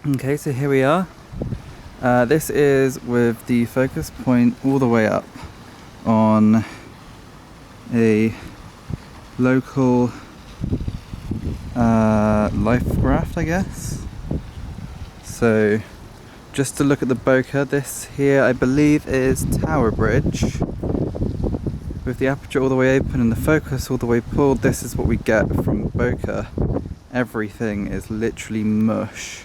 Okay, so here we are. This is with the focus point all the way up on a local life raft, I guess. So just to look at the bokeh, this here I believe is Tower Bridge. With the aperture all the way open and the focus all the way pulled, this is what we get from bokeh. Everything is literally mush.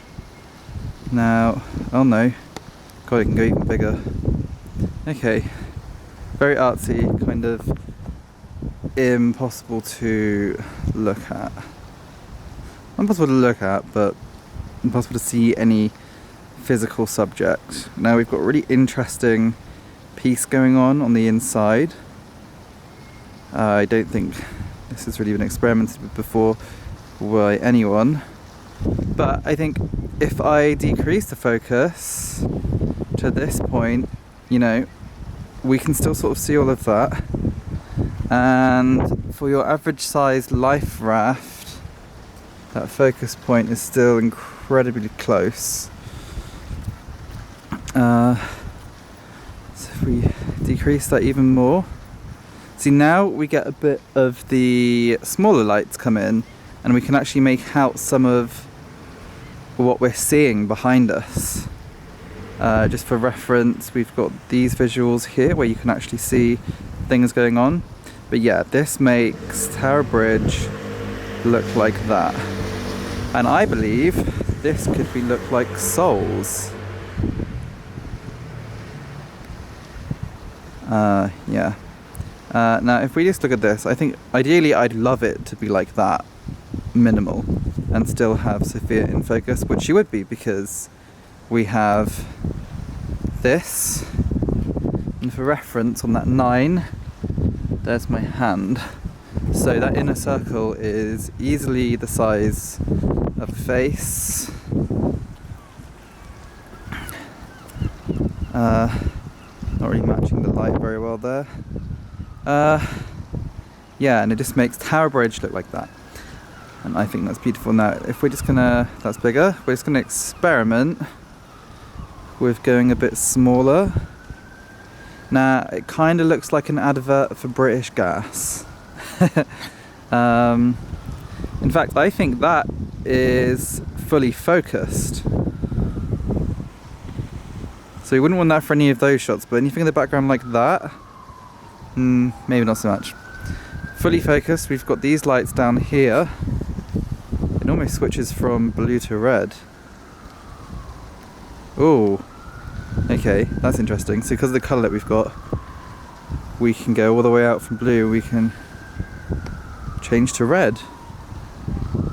Now, oh no, God, it can go even bigger. Okay, very artsy, kind of impossible to look at. Impossible to look at, but impossible to see any physical subject. Now we've got a really interesting piece going on the inside. I don't think this has really been experimented with before by anyone, but I think if I decrease the focus to this point, you know, we can still sort of see all of that. And for your average sized life raft, that focus point is still incredibly close. So if we decrease that even more, see, now we get a bit of the smaller lights come in and we can actually make out some of what we're seeing behind us. Just for reference, we've got these visuals here where you can actually see things going on. But yeah, this makes Tower Bridge look like that. And I believe this could look like souls. Yeah. Now if we just look at this, I think ideally I'd love it to be like that, minimal, and still have Sofia in focus, which she would be because we have this, and for reference on that 9, there's my hand. So that inner circle is easily the size of a face. Not really matching the light very well there. Yeah, and it just makes Tower Bridge look like that. And I think that's beautiful. Now, if we're just gonna, that's bigger, we're just gonna experiment with going a bit smaller. Now, it kind of looks like an advert for British Gas. In fact, I think that is fully focused. So you wouldn't want that for any of those shots, but anything in the background like that, maybe not so much. Fully focused, we've got these lights down here. It almost switches from blue to red. Oh, okay, that's interesting. So because of the colour that we've got, we can go all the way out from blue, we can change to red.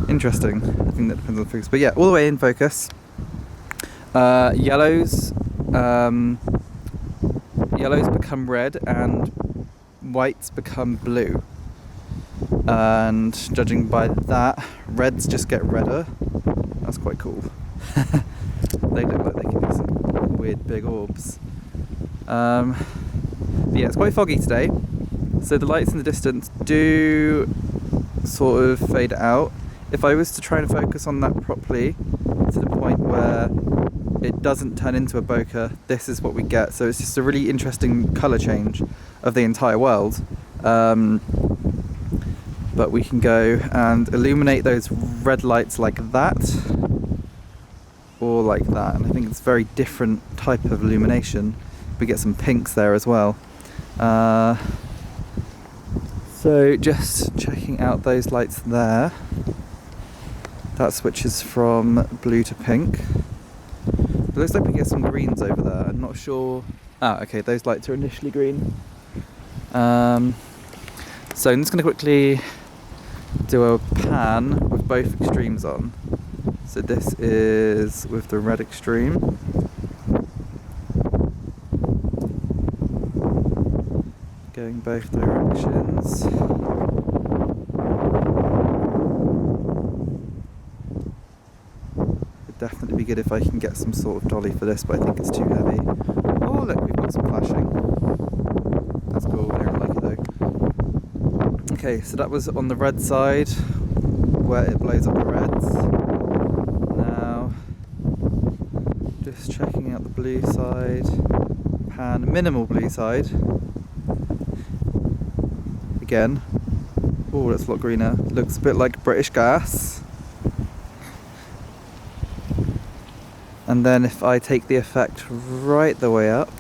Interesting. I think that depends on the focus. But yeah, all the way in focus. Yellows become red and whites become blue. And judging by that, reds just get redder. That's quite cool. They look like they can be some weird big orbs. But yeah, it's quite foggy today, so the lights in the distance do sort of fade out. If I was to try and focus on that properly to the point where it doesn't turn into a bokeh, this is what we get. So it's just a really interesting colour change of the entire world. But we can go and illuminate those red lights like that, or like that, and I think it's a very different type of illumination. We get some pinks there as well. So just checking out those lights there. That switches from blue to pink. It looks like we get some greens over there. I'm not sure. Okay, those lights are initially green. So I'm just going to quickly do a pan with both extremes on. So this is with the red extreme. Going both directions. It'd definitely be good if I can get some sort of dolly for this, but I think it's too heavy. Oh look, we've got some flashing. That's cool, I don't like it though. Okay, so that was on the red side, where it blows up the reds. Now, Just checking out the blue side. Pan, minimal blue side. Again. Oh, that's a lot greener. Looks a bit like British Gas. And then if I take the effect right the way up,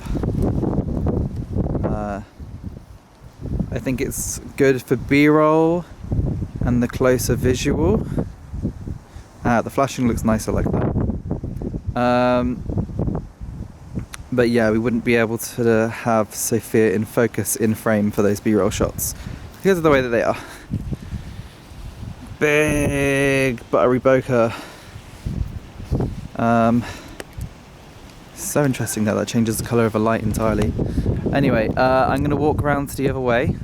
I think it's good for B-roll and the closer visual. The flashing looks nicer like that. But yeah, we wouldn't be able to have Sofia in focus in frame for those B-roll shots because of the way that they are. Big buttery bokeh. So interesting that changes the colour of a light entirely. Anyway, I'm going to walk around the other way.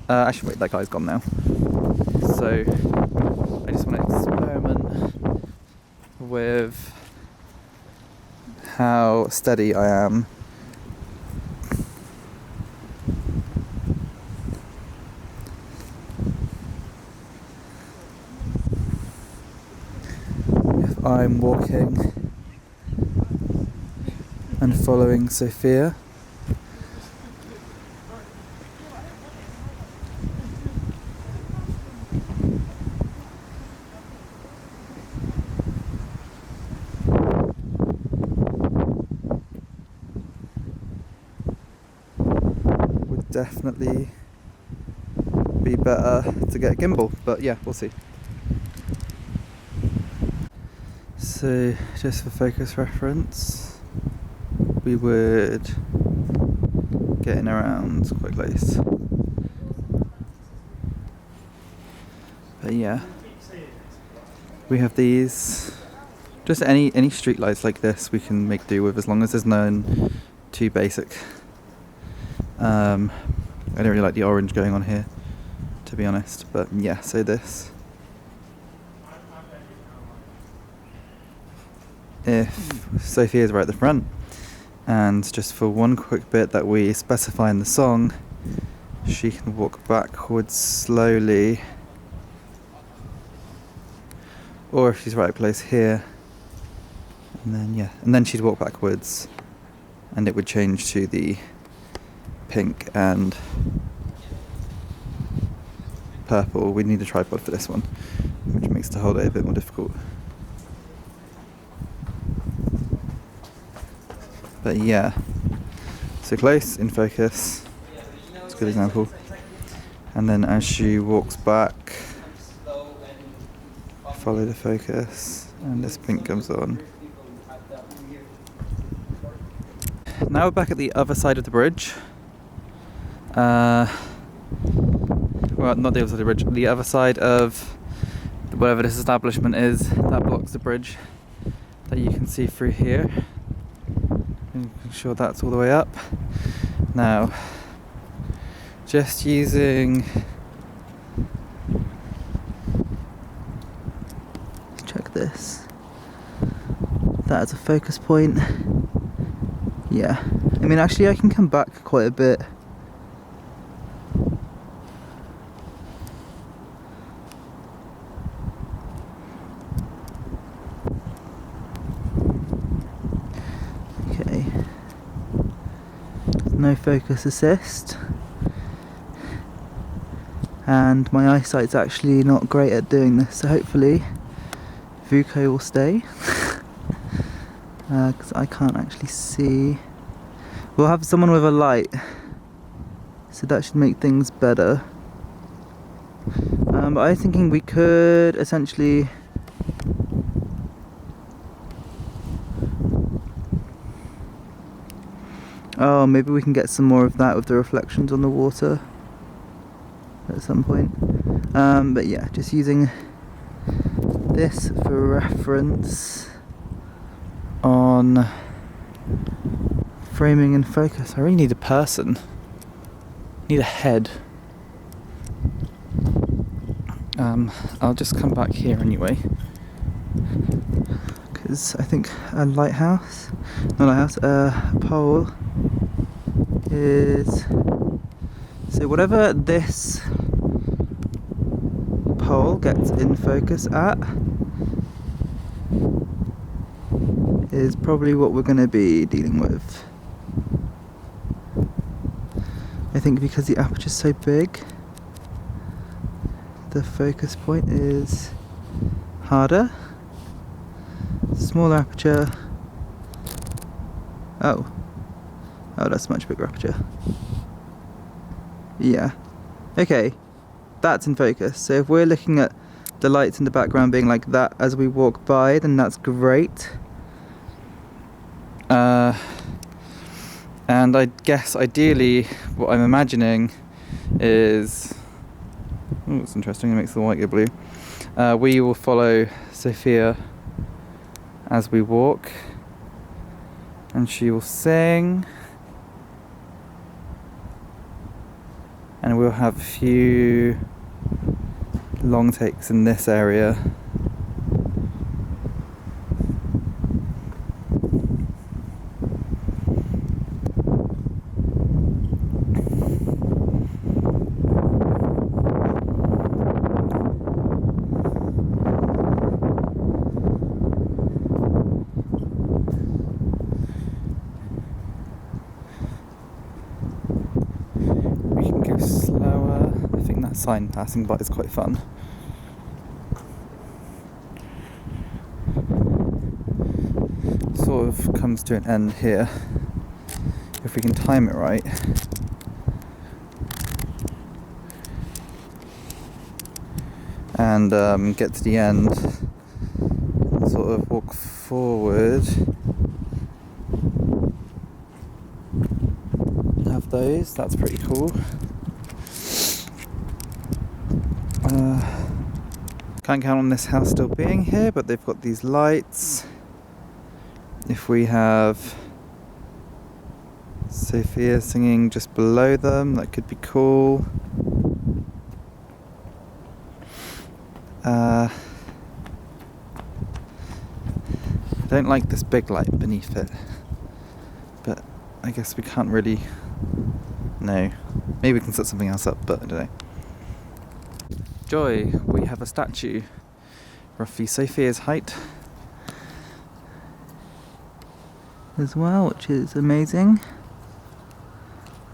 Actually, wait, that guy's gone now. So, I just want to experiment with how steady I am. If I'm walking and following Sofia. Would definitely be better to get a gimbal, but yeah, we'll see. So, just for focus reference, we would get in around quite close. But yeah, we have these. Just any street lights like this we can make do with, as long as there's none too basic. I don't really like the orange going on here, to be honest. But yeah, so this. If Sofia's right at the front, and just for one quick bit that we specify in the song, she can walk backwards slowly, or if she's right close here, and then yeah, and then she'd walk backwards, and it would change to the pink and purple. We need a tripod for this one, which makes the whole day a bit more difficult. But yeah, so close, in focus, it's a good example. And then as she walks back, follow the focus, and this pink comes on. Now we're back at the other side of the bridge. Well, not the other side of the bridge, the other side of whatever this establishment is that blocks the bridge that you can see through here. Making sure that's all the way up. Now, just using, check this, that as a focus point. Yeah, I mean actually I can come back quite a bit. No focus assist, and my eyesight's actually not great at doing this, so hopefully Vuko will stay because I can't actually see. We'll have someone with a light, so that should make things better. But I was thinking we could essentially maybe we can get some more of that with the reflections on the water at some point. But yeah, just using this for reference on framing and focus. I really need a person. Need a head. I'll just come back here anyway, because I think a lighthouse, not a lighthouse, a pole is, so whatever this pole gets in focus at is probably what we're going to be dealing with. I think because the aperture is so big, the focus point is harder. Smaller aperture. Oh, that's a much bigger aperture. Yeah. Okay, that's in focus. So if we're looking at the lights in the background being like that as we walk by, then that's great. And I guess ideally what I'm imagining is, oh, it's interesting, it makes the white go blue. We will follow Sofia as we walk, and she will sing, and we'll have a few long takes in this area. Slower. I think that sign passing by is quite fun. Sort of comes to an end here. If we can time it right. And get to the end. And sort of walk forward. Have those, that's pretty cool. Can't count on this house still being here, but they've got these lights. If we have Sofia singing just below them, that could be cool. I don't like this big light beneath it, but I guess we can't really. No, maybe we can set something else up, but I don't know. Joy, we have a statue, roughly Sofia's height as well, which is amazing.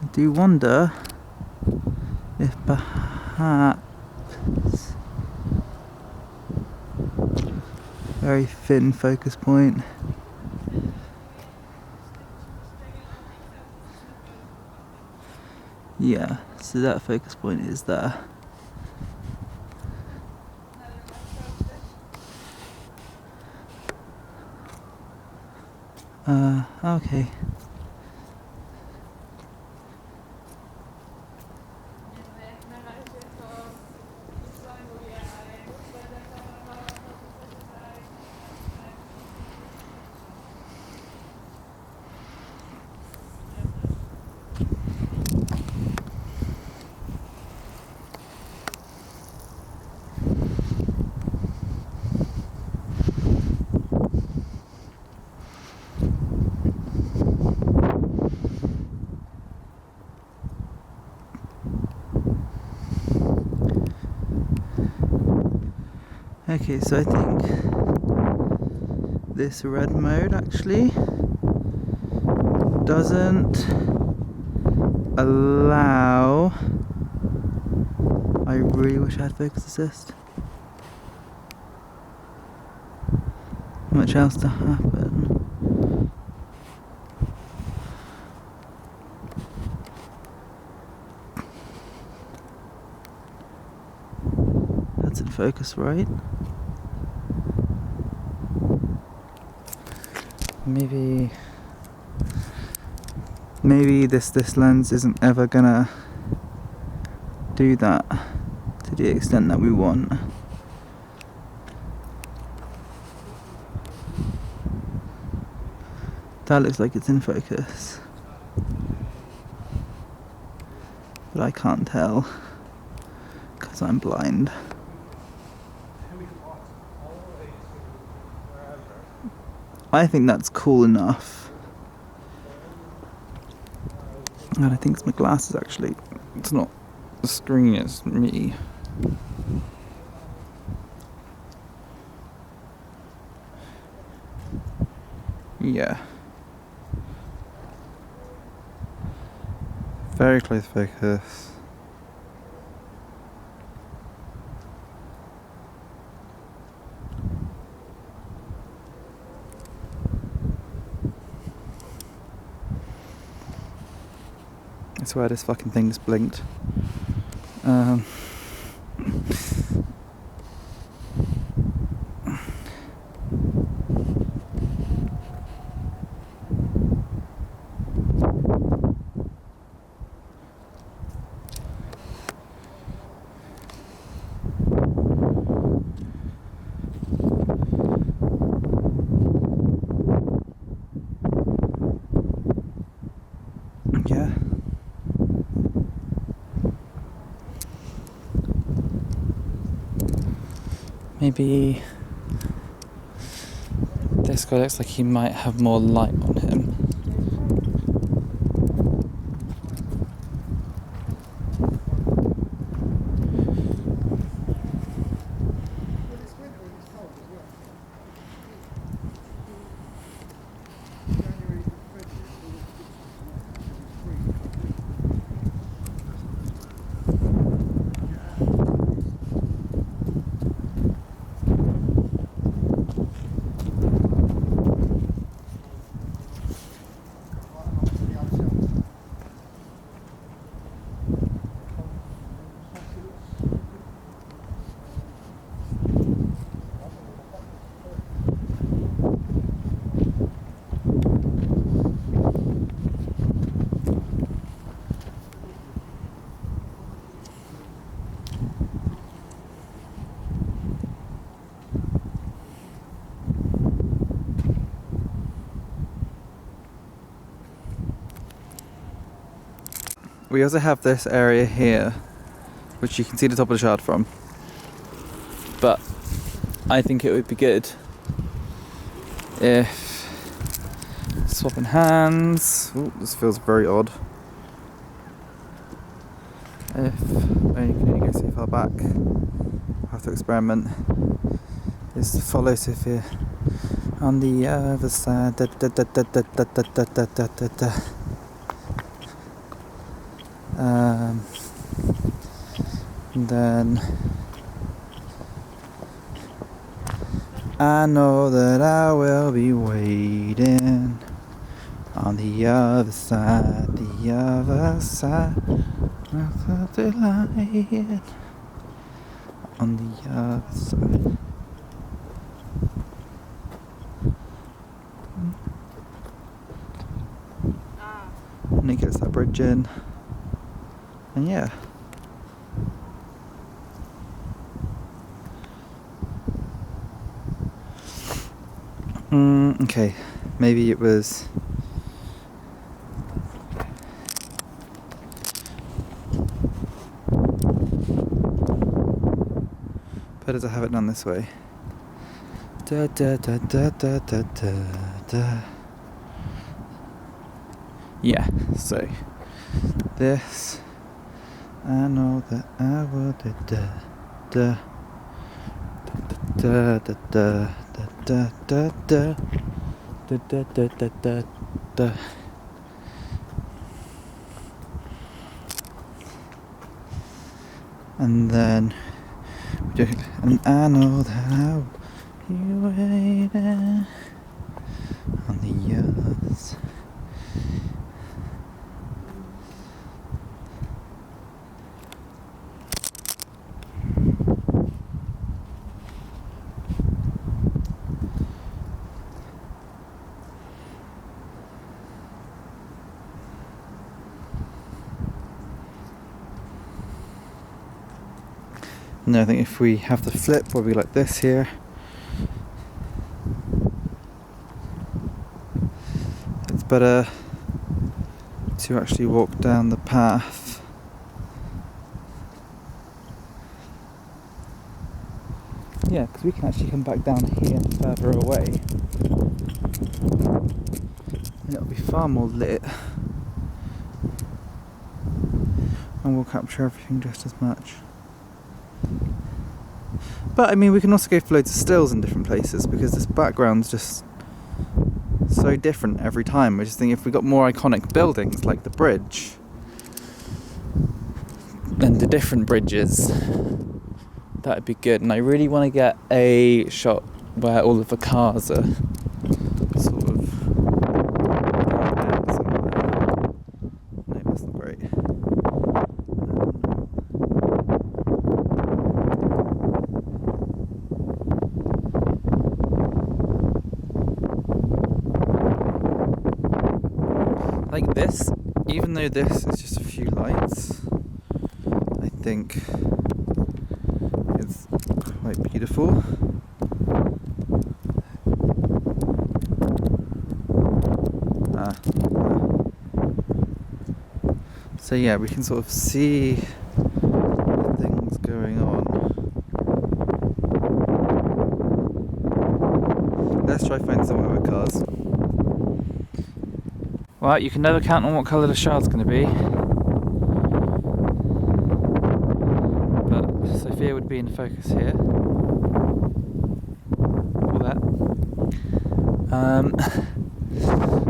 I do wonder if perhaps very thin focus point. Yeah, so that focus point is there. Okay. Okay, so I think this red mode actually doesn't allow. I really wish I had focus assist. Much else to happen. That's in focus, right? Maybe this lens isn't ever gonna do that to the extent that we want. That looks like it's in focus, but I can't tell because I'm blind. I think that's cool enough. And I think it's my glasses actually. It's not the screen, it's me. Yeah. Very close focus. I swear this fucking thing just blinked. Yeah. Maybe this guy looks like he might have more light on him. We also have this area here, which you can see the top of the shard from. But I think it would be good if swapping hands. Ooh, this feels very odd. If only can only go so far back, I have to experiment. Is to follow Sofia on the other side. And then I know that I will be waiting on the other side, of the light, on the other side. And it gets that bridge in, and yeah. Okay, maybe it was better to have it done this way. Da da da da da da da da. Yeah, so this I know that I will da da da da da da da da da da da da da da da. And then we do, and I know that I'll be waiting on the others. And I think if we have the flip, we'll be like this here. It's better to actually walk down the path. Yeah, because we can actually come back down here further away. And it'll be far more lit. And we'll capture everything just as much. But I mean, we can also go for loads of stills in different places because this background's just so different every time. I just think if we got more iconic buildings like the bridge and the different bridges, that'd be good. And I really want to get a shot where all of the cars are sort of somewhere. No, that's not great. Like this, even though this is just a few lights, I think it's quite beautiful. So yeah, we can sort of see the things going on. Let's try find somewhere with cars. Well, you can never count on what colour the shard's going to be. But Sofia would be in focus here. All that.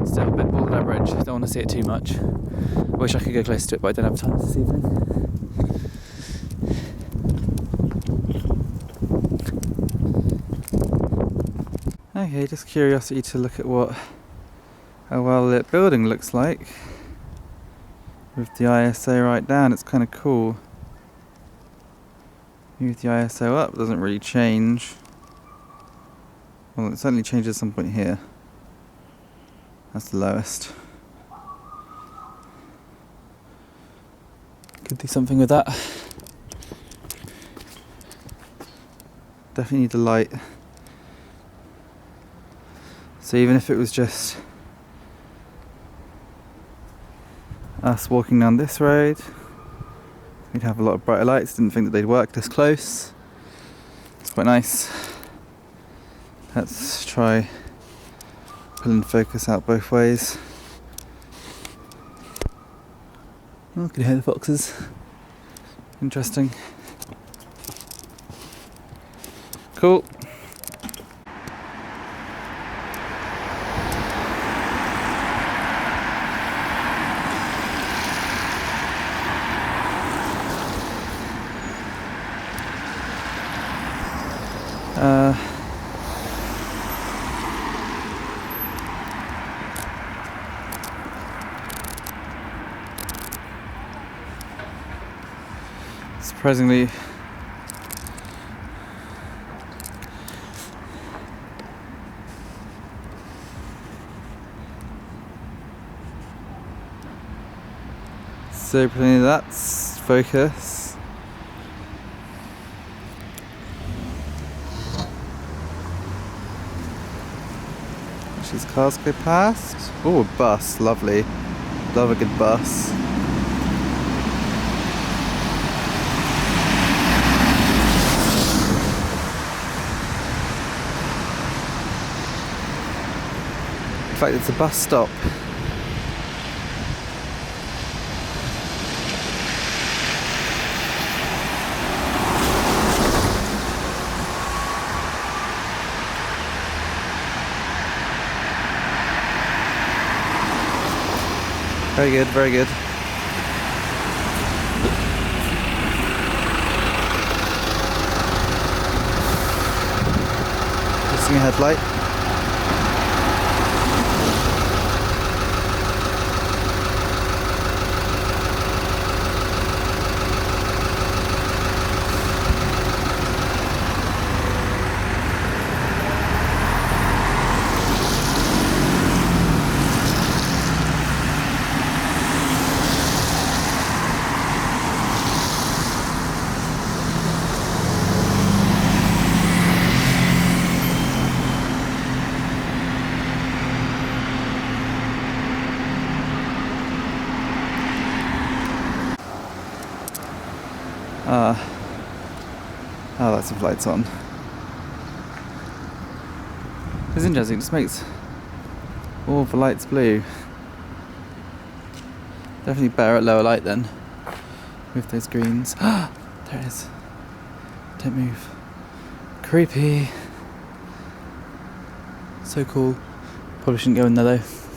Still a bit bored of that bridge. Don't want to see it too much. I wish I could go close to it, but I don't have time this evening. Okay, just curiosity to look at what a well-lit building looks like with the ISO right down. It's kind of cool. Move the ISO up, doesn't really change. Well, it certainly changes at some point here. That's the lowest. Could do something with that. Definitely need the light. So even if it was just us walking down this road, we'd have a lot of brighter lights. Didn't think that they'd work this close. It's quite nice. Let's try pulling focus out both ways. Oh, can you hear the foxes? Interesting. Cool. Surprisingly, so plenty of that's focus. Watch these cars go past. Oh, a bus, lovely. Love a good bus. In fact, it's a bus stop. Very good, very good. Missing a headlight. Oh, that's some lights on. It's interesting, it just makes all the lights blue. Definitely better at lower light then, with those greens. There it is. Don't move. Creepy. So cool. Probably shouldn't go in there though.